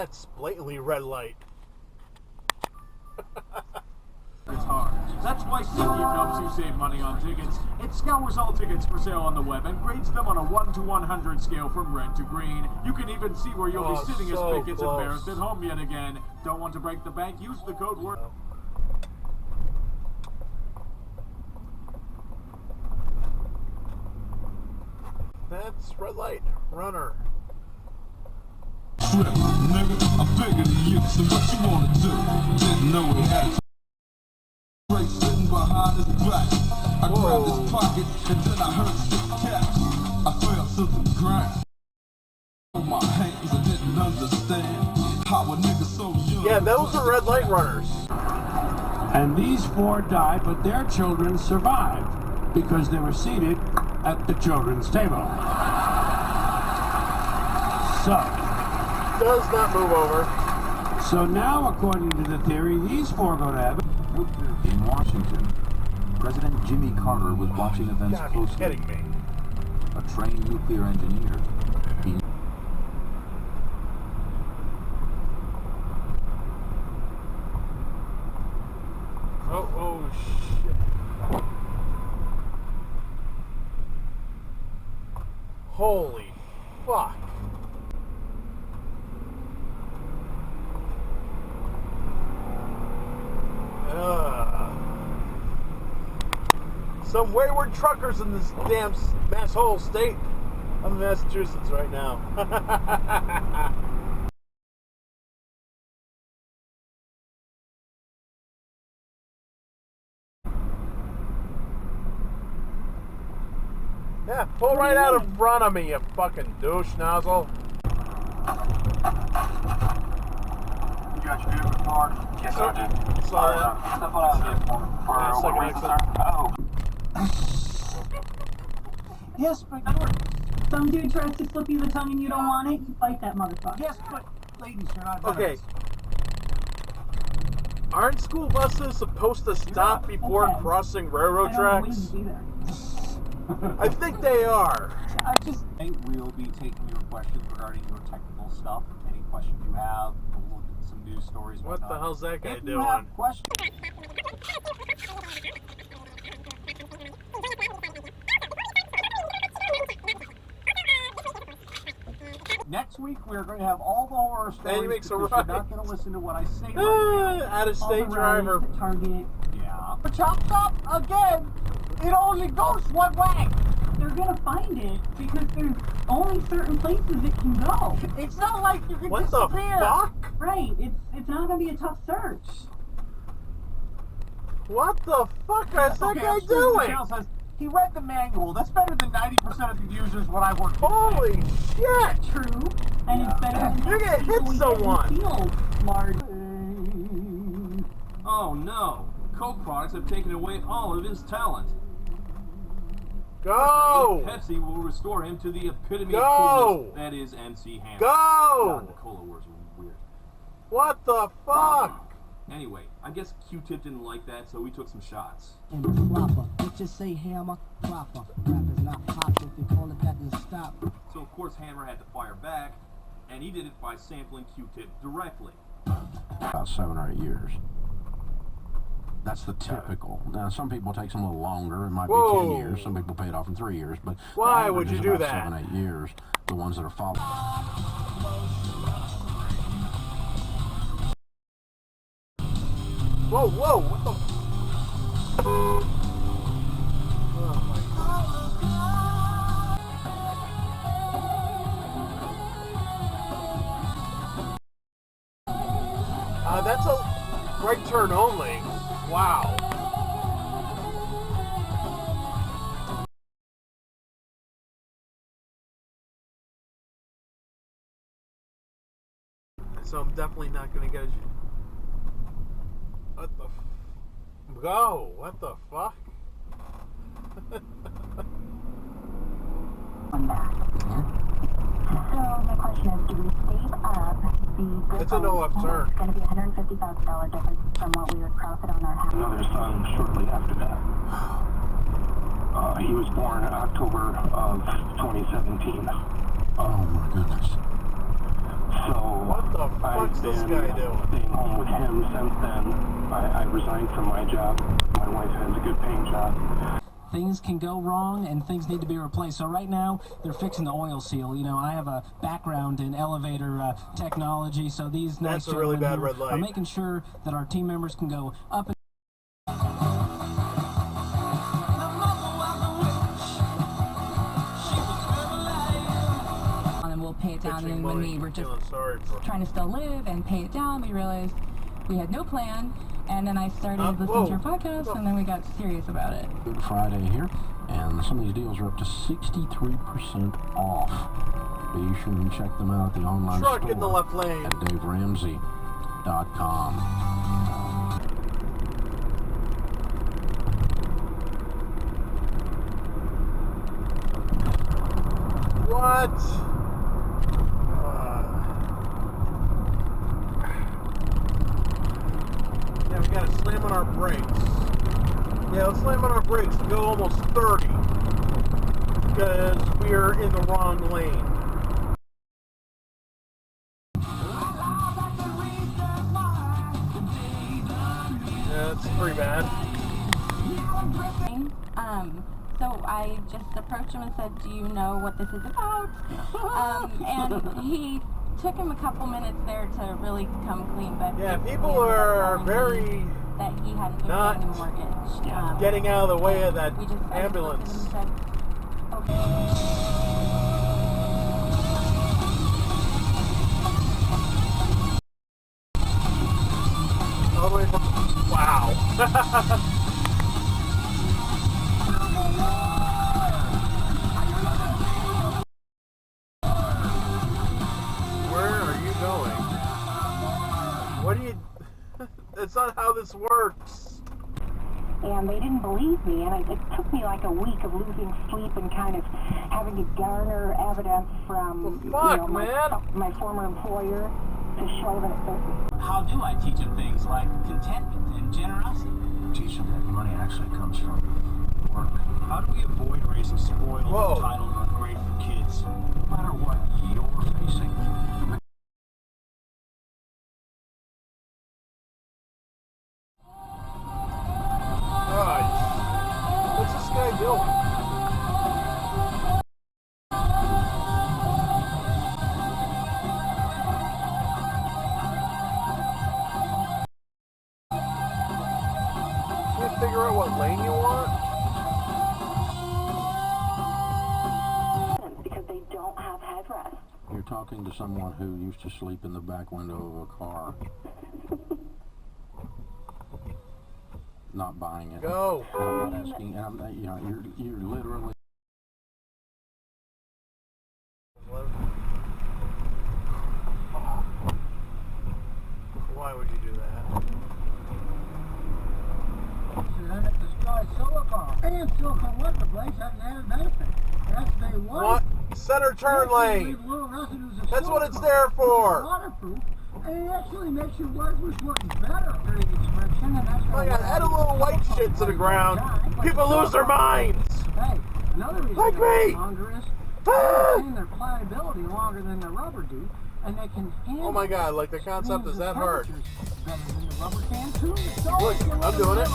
That's blatantly red light. It's hard. That's why Senior helps you save money on tickets. It scours all tickets for sale on the web and grades them on a 1 to 100 scale from red to green. You can even see where you'll be sitting as Pick gets embarrassed at home yet again. Don't want to break the bank? Use the code word. That's red light. Runner. Trip, nigga, I'm bigger than you, so what you wanna do? Didn't know he had straight sitting behind his back. I grabbed his pocket and then I heard 6 caps. I fell to the ground. On my hands, I didn't understand how a nigga so young. Yeah, those are red light runners. And these 4 died, but their children survived because they were seated at the children's table. So. Does not move over. So now, according to the theory, these 4 go to heaven. In Washington, President Jimmy Carter was watching events closely. You're kidding me. A trained nuclear engineer. Oh shit. Holy fuck. Some wayward truckers in this damn asshole state of Massachusetts right now. Yeah, pull right out in front of me, you fucking douche nozzle. You got your vehicle card? Yes, I did. Sorry. Step out of here for what reason, sir? Oh. Yes, but some dude tries to slip you the tongue and you don't want it, you fight that motherfucker. Yes, but ladies, you're not Okay. Aren't school buses supposed to stop before crossing railroad tracks? I think they are. They will be taking your questions regarding your technical stuff. Any questions you have, we'll look at some news stories. What the hell's that guy doing? You have questions. Next week we're going to have all the horror stories. And he makes a because right. You're not going to listen to what I say right now. Out-of-state driver. Target. Yeah. But chopped up again. It only goes one way. They're gonna find it because there's only certain places it can go. It's not like you can What disappear. the fuck? Right. It's not gonna be a tough search. What the fuck is that guy The doing? channel says he read the manual. That's better than 90% of the users when I work. Holy shit! True. And it's better than You're gonna hit someone. Large. Oh no. Coke products have taken away all of his talent. Go! Pepsi will restore him to the epitome Go! of coolness. That is MC Hammer. Go! God, the cola wars were weird. What the fuck? Anyway, I guess Q-Tip didn't like that, so we took some shots. And proper. Don't just say hammer, proper. Rap is not pop, if you call it that, then stop. So of course Hammer had to fire back, and he did it by sampling Q-Tip directly. About 7 or 8 years. That's the typical. Now, some people it takes them a little longer. It might be 10 years. Some people pay it off in 3 years. But why would you do about that? 7, 8 years. The ones that are following. Whoa, whoa, what the? Oh my god. That's a right turn only. Wow. So I'm definitely not gonna get a... What the go? What the fuck? So my question is, do we save up the It's a no left turn. It's going to be $150,000 difference from what we would profit on our house. Another son shortly after that. He was born in October of 2017. Oh my goodness. What the fuck's this guy doing? Staying home with him since then. I resigned from my job. My wife has a good paying job. Things can go wrong and things need to be replaced. So right now, they're fixing the oil seal. You know, I have a background in elevator technology, so these nice That's a really bad red are light. making sure that our team members can go up and we'll pay it down. And when we were just sorry for trying to still live and pay it down, we realized we had no plan. And then I started listening to your podcast, and then we got serious about it. Good Friday here, and some of these deals are up to 63% off. Be sure and check them out at the online Truck store in the left lane. at DaveRamsey.com. What? Yeah, we gotta slam on our brakes. Yeah, let's slam on our brakes and go almost 30. Because we're in the wrong lane. Yeah, that's pretty bad. So I just approached him and said, "Do you know what this is about?" And he took him a couple minutes there to really come clean, but yeah, people are very that he hadn't been not paying the mortgage. Getting out of the way of that I ambulance. just looked at him and said, "Okay." All the way from, wow. Where are you going? What do you... That's not how this works. And they didn't believe me, and it took me like a week of losing sleep and kind of having to garner evidence from my former employer to show that How do I teach them things like contentment and generosity? Teach them that money actually comes from work. How do we avoid raising spoiled, entitled, and ungrateful kids? No matter what you're facing, What's this guy doing? Can't figure out what lane you want? because they don't have headrest. You're talking to someone who used to sleep in the back window of a car. Not buying it. Go. I'm not asking. You know, you're literally. Why would you do that? destroy silicon. And silicon water place has an added benefit. That's day one. What? Center turn lane. That's what it's there for. Waterproof. And it actually makes your wipers work better during extraction. And that's Oh my God, add a little white shit to the ground. People lose their minds. Hey, another reason like me. Longer is their pliability longer than the rubber do, and they can handle. Oh my God, like the concept is that hard. Better than the rubber can too. Look, I'm doing it.